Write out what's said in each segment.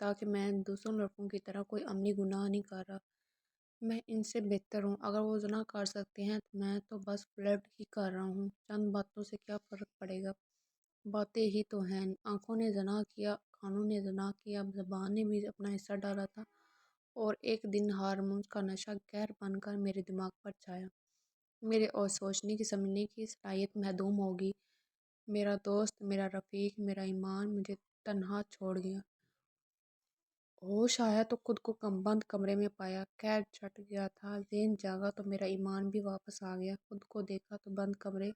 تاکہ میں دوسروں لڑکوں کی طرح کوئی عملی گناہ نہیں کر رہا۔ میں ان سے بہتر ہوں۔ اگر وہ زنا کر سکتے ہیں تو میں تو بس فلرٹ ہی کر رہا ہوں۔ چند باتوں سے کیا فرق پڑے گا؟ باتیں ہی تو ہیں۔ آنکھوں نے زنا کیا، کانوں نے زنا کیا، زبان نے بھی اپنا حصہ ڈالا تھا، اور ایک دن ہارمونز کا نشہ گہر بن کر میرے دماغ پر چھایا۔ میرے اور سوچنے کی سمجھنے کی صلاحیت محدود ہوگی۔ میرا دوست، میرا رفیق، میرا ایمان مجھے تنہا چھوڑ گیا۔ ہوش آیا تو خود کو کم بند کمرے میں پایا۔ قید چھٹ گیا تھا، ذہن جاگا تو میرا ایمان بھی واپس آ گیا۔ خود کو دیکھا تو بند کمرے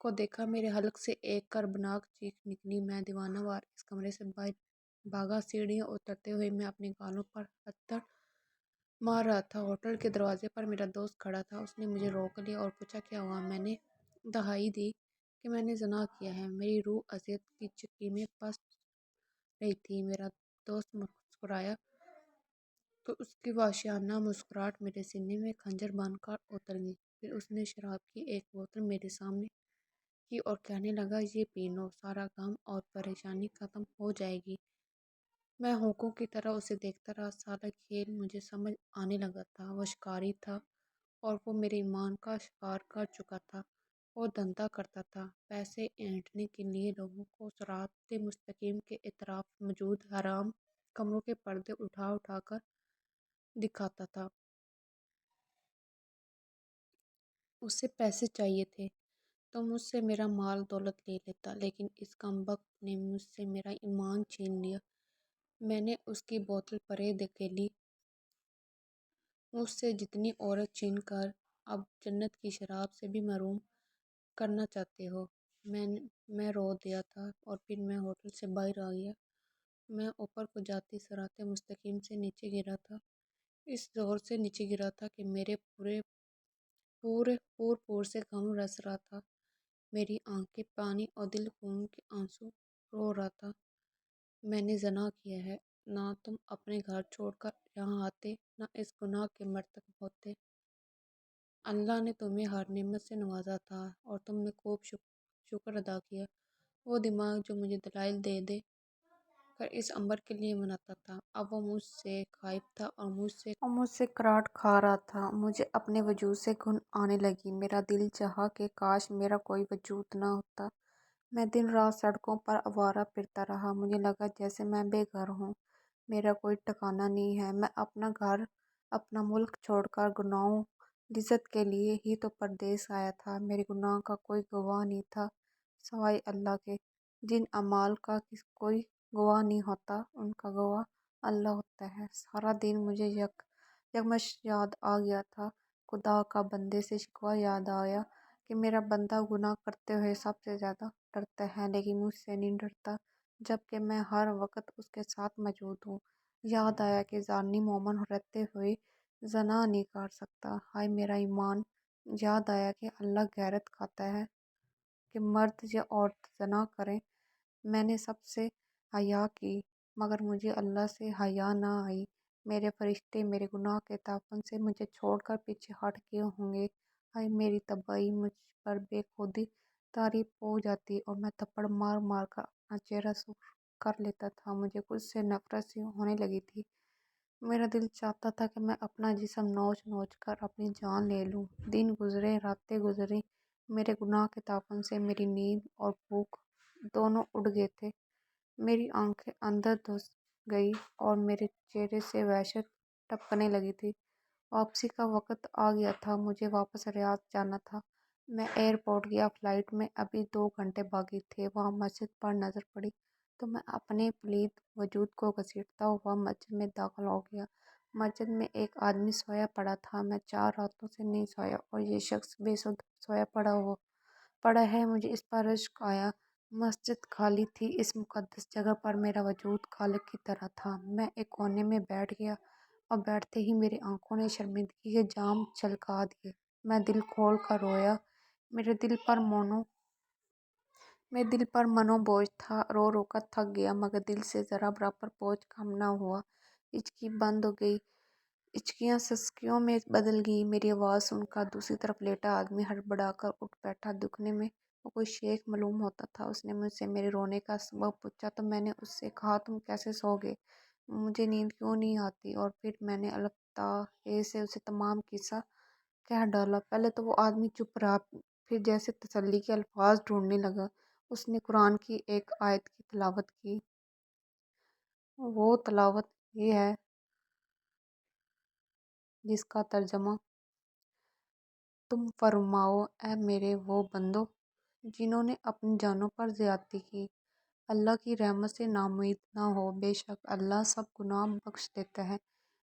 کو دیکھا۔ میرے حلق سے ایک کربناک چیخ نکلی۔ میں دیوانہ وار اس کمرے سے باہر بھاگا۔ سیڑھیاں اترتے ہوئے میں اپنے گالوں پر ہتھڑ مار رہا تھا۔ ہوٹل کے دروازے پر میرا دوست کھڑا تھا۔ اس نے مجھے روک لیا اور پوچھا کیا ہوا؟ میں نے دہائی دی کہ میں نے زنا کیا ہے۔ میری روح اذیت کی چکی میں پس رہی تھی۔ میرا دوست مسکرایا تو اس کی وحشیانہ مسکراہٹ میرے سینے میں خنجر بن کر اتر گئی۔ پھر اس نے شراب کی ایک بوتل میرے سامنے کی اور کہنے لگا یہ پی لو، سارا غم اور پریشانی ختم ہو جائے گی۔ میں ہونکوں کی طرح اسے دیکھتا رہا۔ سارا کھیل مجھے سمجھ آنے لگا تھا۔ وہ شکاری تھا اور وہ میرے ایمان کا شکار کر چکا تھا۔ وہ دھندا کرتا تھا، پیسے اینٹھنے کے لیے لوگوں کو صراط مستقیم کے اطراف موجود حرام کمروں کے پردے اٹھا اٹھا کر دکھاتا تھا۔ اسے پیسے چاہیے تھے تو مجھ سے میرا مال دولت لے لیتا، لیکن اس کمبخت نے مجھ سے میرا ایمان چھین لیا۔ میں نے اس کی بوتل پرے دھکیلی۔ مجھ سے جتنی عورت چھین کر اب جنت کی شراب سے بھی محروم کرنا چاہتے ہو۔ میں رو دیا تھا اور پھر میں ہوٹل سے باہر آ گیا۔ میں اوپر کو جاتی صراط مستقیم سے نیچے گرا تھا۔ اس زور سے نیچے گرا تھا کہ میرے پور سے غم رس رہا تھا۔ میری آنکھیں پانی اور دل خون کے آنسو رو رہا تھا۔ میں نے زنا کیا ہے۔ نہ تم اپنے گھر چھوڑ کر یہاں آتے، نہ اس گناہ کے مرتکب ہوتے۔ اللہ نے تمہیں ہر نعمت سے نوازا تھا اور تم نے خوب شکر ادا کیا۔ وہ دماغ جو مجھے دلائل دے دے کر اس عمر کے لیے مناتا تھا، اب وہ مجھ سے غائب تھا اور مجھ سے کراٹ کھا رہا تھا۔ مجھے اپنے وجود سے گھن آنے لگی۔ میرا دل چاہا کہ کاش میرا کوئی وجود نہ ہوتا۔ میں دن رات سڑکوں پر آوارہ پھرتا رہا۔ مجھے لگا جیسے میں بے گھر ہوں، میرا کوئی ٹھکانہ نہیں ہے۔ میں اپنا گھر، اپنا ملک چھوڑ کر گناہوں لذت کے لیے ہی تو پردیس آیا تھا۔ میرے گناہ کا کوئی گواہ نہیں تھا سوائے اللہ کے۔ جن اعمال کا کوئی گواہ نہیں ہوتا، ان کا گواہ اللہ ہوتا ہے۔ سارا دن مجھے یکمش یاد آ گیا تھا۔ خدا کا بندے سے شکوہ یاد آیا کہ میرا بندہ گناہ کرتے ہوئے سب سے زیادہ ڈرتا ہے، لیکن مجھ سے نہیں ڈرتا، جبکہ میں ہر وقت اس کے ساتھ موجود ہوں۔ یاد آیا کہ زانی مومن رہتے ہوئے زنا نہیں کر سکتا۔ ہائے میرا ایمان! یاد آیا کہ اللہ غیرت کھاتا ہے کہ مرد یا عورت زنا کریں۔ میں نے سب سے حیا کی، مگر مجھے اللہ سے حیا نہ آئی۔ میرے فرشتے میرے گناہ کے تعفن سے مجھے چھوڑ کر پیچھے ہٹ گئے ہوں گے۔ ہائے میری تباہی! مجھ پر بے خودی طاری ہو جاتی اور میں تھپڑ مار مار کر اپنا چہرہ سرخ کر لیتا تھا۔ مجھے خود سے نفرت سی ہونے لگی تھی۔ میرا دل چاہتا تھا کہ میں اپنا جسم نوچ نوچ کر اپنی جان لے لوں۔ دن گزرے، راتیں گزری، میرے گناہ کے تعفن سے میری نیند اور بھوک دونوں اڑ گئے تھے۔ میری آنکھیں اندر دھس گئی اور میرے چہرے سے وحشت ٹپکنے لگی تھی۔ واپسی کا وقت آ گیا تھا۔ مجھے واپس ریاض جانا تھا۔ میں ایئرپورٹ گیا۔ فلائٹ میں ابھی 2 گھنٹے باقی تھے۔ وہاں مسجد پر نظر پڑی تو میں اپنے پلید وجود کو گھسیٹتا ہوا مسجد میں داخل ہو گیا۔ مسجد میں ایک آدمی سویا پڑا تھا۔ میں 4 راتوں سے نہیں سویا اور یہ شخص بے سدھ سویا پڑا ہے۔ مجھے اس پر رشک آیا۔ مسجد خالی تھی۔ اس مقدس جگہ پر میرا وجود خالق کی طرح تھا۔ میں ایک کونے میں بیٹھ گیا اور بیٹھتے ہی میری آنکھوں نے شرمندگی کے جام چھلکا دیے۔ میں دل کھول کر رویا۔ میرے دل پر منو بوجھ تھا۔ رو رو کر تھک گیا، مگر دل سے ذرا برابر بوجھ کم نہ ہوا۔ ہچکی بند ہو گئی، ہچکیاں سسکیوں میں بدل گئیں۔ میری آواز سن کر دوسری طرف لیٹا آدمی ہڑبڑا کر اٹھ بیٹھا۔ دکھنے میں وہ کوئی شیخ معلوم ہوتا تھا۔ اس نے مجھ سے میرے رونے کا سبب پوچھا تو میں نے اس سے کہا تم کیسے سو گئے؟ مجھے نیند کیوں نہیں آتی، اور پھر میں نے الفطاح سے اسے تمام قصہ کہہ ڈالا۔ پہلے تو وہ آدمی چپ رہا، پھر جیسے تسلی کے الفاظ ڈھونڈنے لگا، اس نے قرآن کی ایک آیت کی تلاوت کی۔ وہ تلاوت یہ ہے جس کا ترجمہ تم فرماؤ، اے میرے وہ بندو جنہوں نے اپنی جانوں پر زیادتی کی، اللہ کی رحمت سے ناامید نہ ہو، بے شک اللہ سب گناہ بخش دیتا ہے،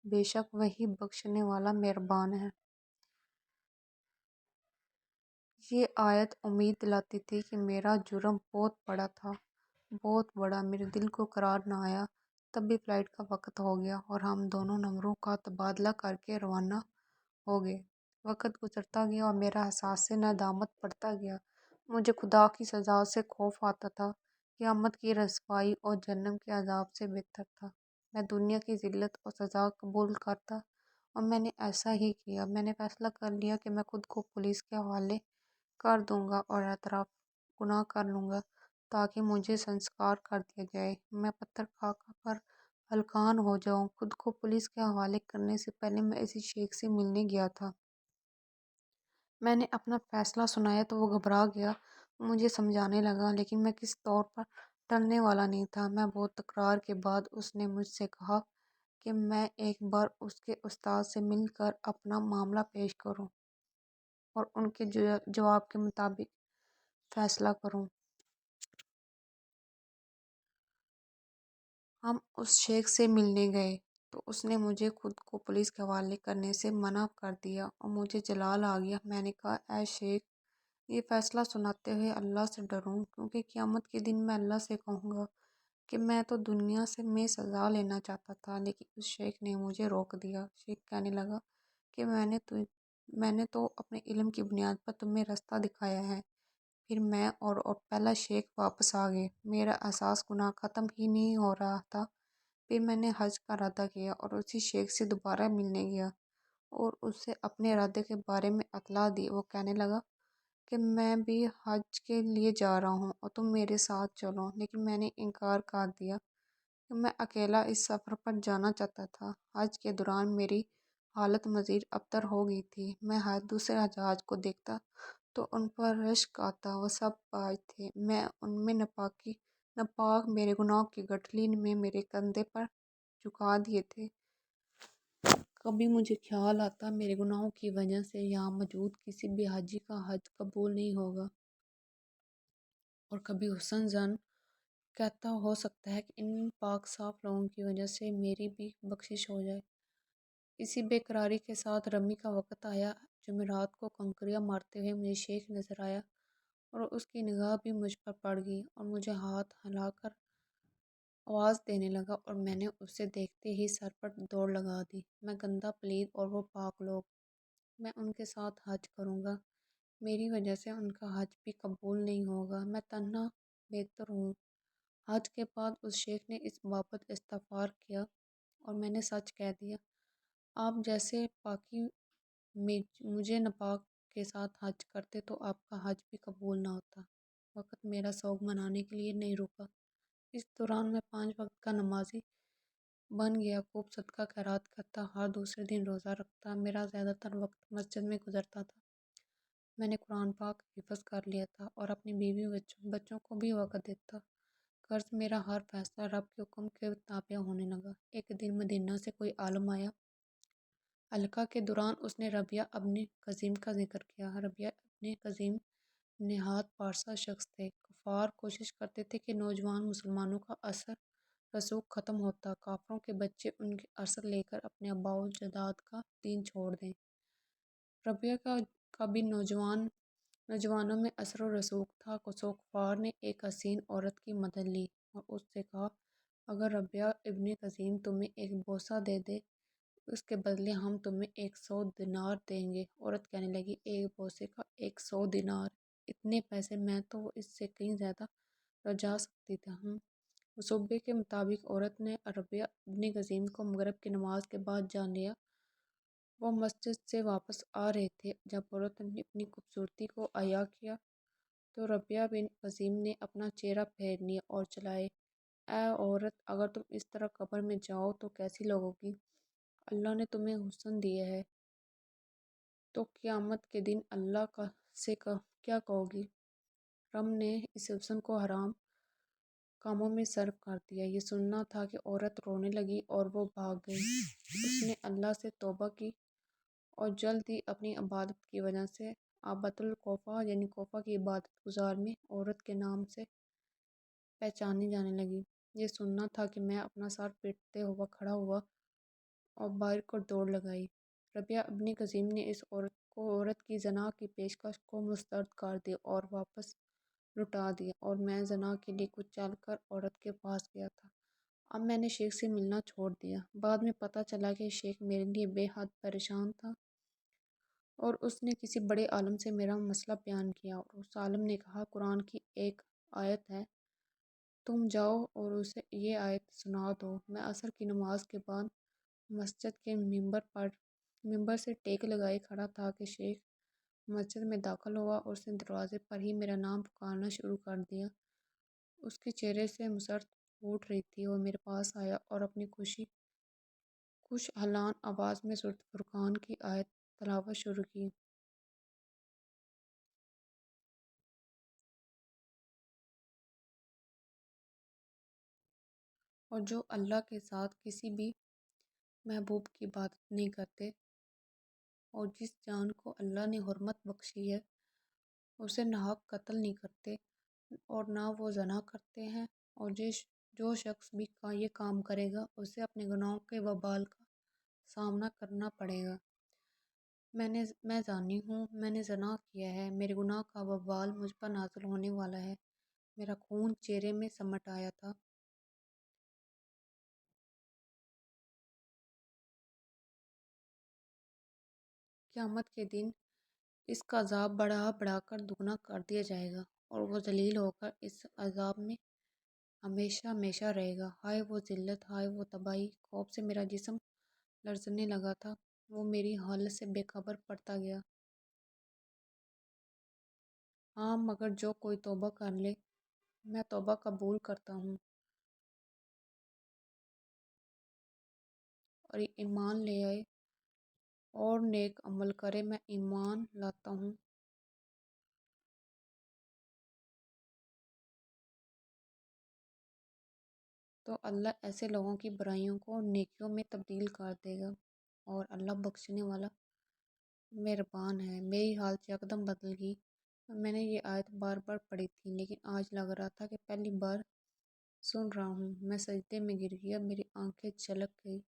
بے شک وہی بخشنے والا مہربان ہے۔ یہ آیت امید دلاتی تھی کہ میرا جرم بہت بڑا تھا، بہت بڑا۔ میرے دل کو قرار نہ آیا۔ تب بھی فلائٹ کا وقت ہو گیا اور ہم دونوں نمبروں کا تبادلہ کر کے روانہ ہو گئے۔ وقت گزرتا گیا اور میرا احساس ندامت بڑھتا گیا۔ مجھے خدا کی سزا سے خوف آتا تھا، قیامت کی رسوائی اور جہنم کے عذاب سے بہتر تھا میں دنیا کی ذلت اور سزا قبول کرتا، اور میں نے ایسا ہی کیا۔ میں نے فیصلہ کر لیا کہ میں خود کو پولیس کے حوالے کر دوں گا اور اعتراف گناہ کر لوں گا تاکہ مجھے سنسکار کر دیا جائے، میں پتھر کھا کھا کر ہلکان ہو جاؤں۔ خود کو پولیس کے حوالے کرنے سے پہلے میں اسی شیخ سے ملنے گیا تھا۔ میں نے اپنا فیصلہ سنایا تو وہ گھبرا گیا، مجھے سمجھانے لگا، لیکن میں کسی طور پر ٹلنے والا نہیں تھا۔ میں بہت تکرار کے بعد اس نے مجھ سے کہا کہ میں ایک بار اس کے استاد سے مل کر اپنا معاملہ پیش کروں اور ان کے جواب کے مطابق فیصلہ کروں۔ ہم اس شیخ سے ملنے گئے تو اس نے مجھے خود کو پولیس کے حوالے کرنے سے منع کر دیا اور مجھے جلال آ گیا۔ میں نے کہا، اے شیخ، یہ فیصلہ سناتے ہوئے اللہ سے ڈروں، کیونکہ قیامت کے دن میں اللہ سے کہوں گا کہ میں تو دنیا سے میں سزا لینا چاہتا تھا، لیکن اس شیخ نے مجھے روک دیا۔ شیخ کہنے لگا کہ میں نے تو اپنے علم کی بنیاد پر تمہیں راستہ دکھایا ہے۔ پھر میں اور پہلا شیخ واپس آ گئے۔ میرا احساس گناہ ختم ہی نہیں ہو رہا تھا۔ پھر میں نے حج کا ارادہ کیا اور اسی شیخ سے دوبارہ ملنے گیا اور اس سے اپنے ارادے کے بارے میں اطلاع دی۔ وہ کہنے لگا کہ میں بھی حج کے لیے جا رہا ہوں اور تم میرے ساتھ چلو، لیکن میں نے انکار کر دیا کہ میں اکیلا اس سفر پر جانا چاہتا تھا۔ حج کے دوران میری حالت مزید ابتر ہو گئی تھی۔ میں ہر دوسرے حجاج کو دیکھتا تو ان پر رشک آتا۔ وہ سب پاک تھے، میں ان میں ناپاک میرے گناہوں کی گٹھلی میں میرے کندھے پر جھکا دیے تھے۔ کبھی مجھے خیال آتا میرے گناہوں کی وجہ سے یہاں موجود کسی بھی حاجی کا حج قبول نہیں ہوگا، اور کبھی حسن زن کہتا ہو سکتا ہے کہ ان پاک صاف لوگوں کی وجہ سے میری بھی بخشش ہو جائے۔ اسی بے قراری کے ساتھ رمی کا وقت آیا۔ جمعرات کو کنکریاں مارتے ہوئے مجھے شیخ نظر آیا اور اس کی نگاہ بھی مجھ پر پڑ گئی اور مجھے ہاتھ ہلا کر آواز دینے لگا، اور میں نے اسے دیکھتے ہی سر پر دوڑ لگا دی۔ میں گندا پلید اور وہ پاک لوگ، میں ان کے ساتھ حج کروں گا، میری وجہ سے ان کا حج بھی قبول نہیں ہوگا، میں تنہا بہتر ہوں۔ حج کے بعد اس شیخ نے اس بابت استغفار کیا اور میں نے سچ کہہ دیا، آپ جیسے پاکی مجھے ناپاک کے ساتھ حج کرتے تو آپ کا حج بھی قبول نہ ہوتا۔ وقت میرا سوگ منانے کے لیے نہیں رکا۔ اس دوران میں 5 وقت کا نمازی بن گیا، خوب صدقہ خیرات کرتا، ہر دوسرے دن روزہ رکھتا۔ میرا زیادہ تر وقت مسجد میں گزرتا تھا۔ میں نے قرآن پاک حفظ کر لیا تھا اور اپنی بیوی بچوں کو بھی وقت دیتا۔ غرض میرا ہر فیصلہ رب کے حکم کے تابع ہونے لگا۔ ایک دن مدینہ سے کوئی عالم آیا۔ حلقہ کے دوران اس نے ربیعہ ابن قزیم کا ذکر کیا۔ ربیعہ ابن قزیم نہایت پارسا شخص تھے۔ کفار کوشش کرتے تھے کہ نوجوان مسلمانوں کا اثر رسوخ ختم ہوتا، کافروں کے بچے ان کے اثر لے کر اپنے آباء و اجداد کا دین چھوڑ دیں۔ ربیعہ کا بھی نوجوانوں میں اثر و رسوخ تھا، سو کفار نے ایک حسین عورت کی مدد لی اور اس سے کہا، اگر ربیعہ ابن قزیم تمہیں ایک بوسہ دے دے، اس کے بدلے ہم تمہیں 100 دینار دیں گے۔ عورت کہنے لگی، ایک بوسے کا 100 دینار! اتنے پیسے میں تو اس سے کہیں زیادہ رجا سکتی تھی۔ منصوبے کے مطابق عورت نے ربیعہ ابن قزیم کو مغرب کی نماز کے بعد جان لیا۔ وہ مسجد سے واپس آ رہے تھے۔ جب عورت نے اپنی خوبصورتی کو عیاں کیا تو ربیعہ بن قزیم نے اپنا چہرہ پھیر لیا اور چلائے اے عورت، اگر تم اس طرح قبر میں جاؤ تو کیسی لگو گی؟ اللہ نے تمہیں حسن دیا ہے تو قیامت کے دن اللہ کیا کہو گی؟ رب نے اس حسن کو حرام کاموں میں صرف کر دیا۔ یہ سننا تھا کہ عورت رونے لگی اور وہ بھاگ گئی۔ اس نے اللہ سے توبہ کی اور جلد ہی اپنی عبادت کی وجہ سے عابدۃ الکوفہ یعنی کوفہ کی عبادت گزار میں عورت کے نام سے پہچانی جانے لگی۔ یہ سننا تھا کہ میں اپنا سر پیٹتے ہوا کھڑا ہوا اور باہر کو دوڑ لگائی۔ ربیعہ ابن قاسم نے اس عورت کی زنا کی پیشکش کو مسترد کر دیا اور واپس لوٹا دیا، اور میں زنا کے لیے کچھ چل کر عورت کے پاس گیا تھا۔ اب میں نے شیخ سے ملنا چھوڑ دیا۔ بعد میں پتہ چلا کہ شیخ میرے لیے بے حد پریشان تھا اور اس نے کسی بڑے عالم سے میرا مسئلہ بیان کیا، اور اس عالم نے کہا قرآن کی ایک آیت ہے، تم جاؤ اور اسے یہ آیت سنا دو۔ میں عصر کی نماز کے بعد مسجد کے ممبر سے ٹیک لگائے کھڑا تھا کہ شیخ مسجد میں داخل ہوا اور اس نے دروازے پر ہی میرا نام پکارنا شروع کر دیا۔ اس کے چہرے سے مسرت پھوٹ رہی تھی۔ وہ میرے پاس آیا اور اپنی خوش حلان آواز میں سورۃ فرقان کی آیت تلاوت شروع کی۔ اور جو اللہ کے ساتھ کسی بھی محبوب کی عبادت نہیں کرتے اور جس جان کو اللہ نے حرمت بخشی ہے اسے ناحق قتل نہیں کرتے اور نہ وہ زنا کرتے ہیں، اور جو شخص بھی یہ کام کرے گا اسے اپنے گناہوں کے وبال کا سامنا کرنا پڑے گا۔ میں زانی ہوں، میں نے زنا کیا ہے، میرے گناہ کا وبال مجھ پر نازل ہونے والا ہے۔ میرا خون چہرے میں سمٹ آیا تھا۔ قیامت کے دن اس کا عذاب بڑھا بڑھا کر دگنا کر دیا جائے گا اور وہ ذلیل ہو کر اس عذاب میں ہمیشہ ہمیشہ رہے گا۔ ہائے وہ ذلت، ہائے وہ تباہی! خوف سے میرا جسم لرزنے لگا تھا۔ وہ میری حالت سے بے خبر پڑتا گیا۔ ہاں، مگر جو کوئی توبہ کر لے، میں توبہ قبول کرتا ہوں اور ایمان لے آئے اور نیک عمل کرے، میں ایمان لاتا ہوں تو اللہ ایسے لوگوں کی برائیوں کو نیکیوں میں تبدیل کر دے گا، اور اللہ بخشنے والا مہربان ہے۔ میری حالت یکدم بدل گئی۔ میں نے یہ آیت بار بار پڑھی تھی، لیکن آج لگ رہا تھا کہ پہلی بار سن رہا ہوں۔ میں سجدے میں گر گیا، میری آنکھیں چھلک گئی،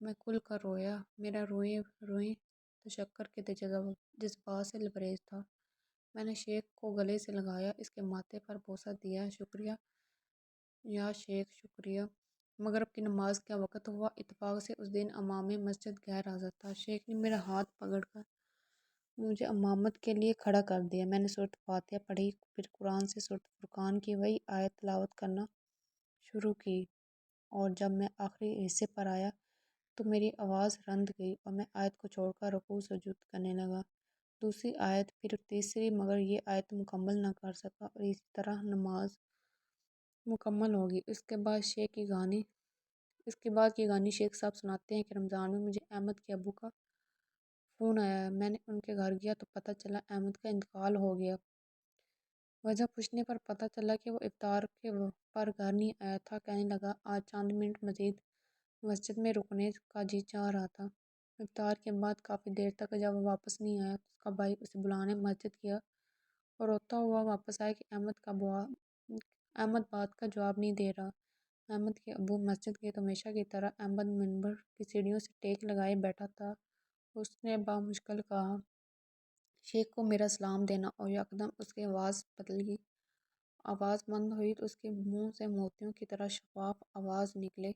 میں کھل کر رویا۔ میرا روئیں تشکر کے جذبات سے لبریز تھا۔ میں نے شیخ کو گلے سے لگایا، اس کے ماتھے پر بوسہ دیا۔ شکریہ یا شیخ، شکریہ۔ مغرب کی نماز کا وقت ہوا۔ اتفاق سے اس دن امام مسجد غیر حاضر تھا۔ شیخ نے میرا ہاتھ پکڑ کر مجھے امامت کے لیے کھڑا کر دیا۔ میں نے سورۃ فاتحہ پڑھی، پھر قرآن سے سورۃ فرقان کی وہی آیت تلاوت کرنا شروع کی، اور جب میں آخری حصے پر آیا تو میری آواز رند گئی اور میں آیت کو چھوڑ کر رکوع سجود کرنے لگا۔ دوسری آیت، پھر تیسری، مگر یہ آیت مکمل نہ کر سکا، اور اسی طرح نماز مکمل ہوگی۔ اس کے بعد کی کہانی شیخ صاحب سناتے ہیں کہ رمضان میں مجھے احمد کے ابو کا فون آیا۔ میں نے ان کے گھر گیا تو پتہ چلا احمد کا انتقال ہو گیا۔ وجہ پوچھنے پر پتہ چلا کہ وہ افطار پر گھر نہیں آیا تھا۔ کہنے لگا آج چند منٹ مزید مسجد میں رکنے کا جی چاہ رہا تھا۔ افطار کے بعد کافی دیر تک جب وہ واپس نہیں آیا تو اس کا بھائی اسے بلانے مسجد گیا اور روتا ہوا واپس آیا کہ احمد بات کا جواب نہیں دے رہا۔ احمد کے ابو مسجد گئے تو ہمیشہ کی طرح احمد منبر کی سیڑھیوں سے ٹیک لگائے بیٹھا تھا۔ اس نے بامشکل کہا شیخ کو میرا سلام دینا، اور یکدم اس کی آواز بدل گئی۔ آواز بند ہوئی تو اس کے منہ سے موتیوں کی طرح شفاف آواز نکلے،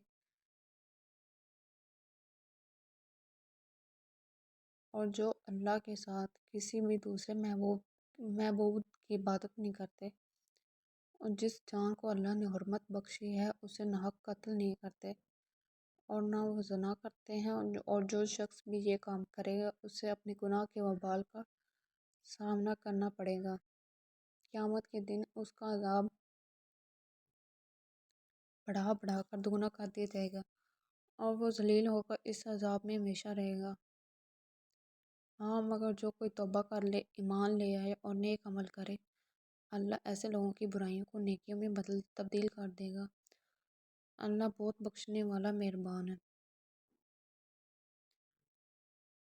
اور جو اللہ کے ساتھ کسی بھی دوسرے معبود کی عبادت نہیں کرتے اور جس جان کو اللہ نے حرمت بخشی ہے اسے ناحق قتل نہیں کرتے اور نہ وہ زنا کرتے ہیں، اور جو شخص بھی یہ کام کرے گا اسے اپنے گناہ کے وبال کا سامنا کرنا پڑے گا۔ قیامت کے دن اس کا عذاب بڑھا بڑھا کر دگنا کر دیا جائے گا، اور وہ ذلیل ہو کر اس عذاب میں ہمیشہ رہے گا۔ ہاں، مگر جو کوئی توبہ کر لے، ایمان لے آئے اور نیک عمل کرے، اللہ ایسے لوگوں کی برائیوں کو نیکیوں میں تبدیل کر دے گا۔ اللہ بہت بخشنے والا مہربان ہے۔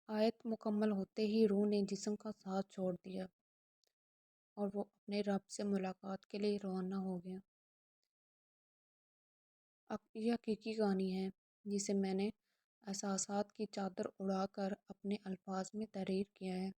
آیت مکمل ہوتے ہی روح نے جسم کا ساتھ چھوڑ دیا اور وہ اپنے رب سے ملاقات کے لیے روانہ ہو گیا۔ اب یہ حقیقی کہانی ہے جسے میں نے احساسات کی چادر اڑا کر اپنے الفاظ میں تحریر کیا ہے۔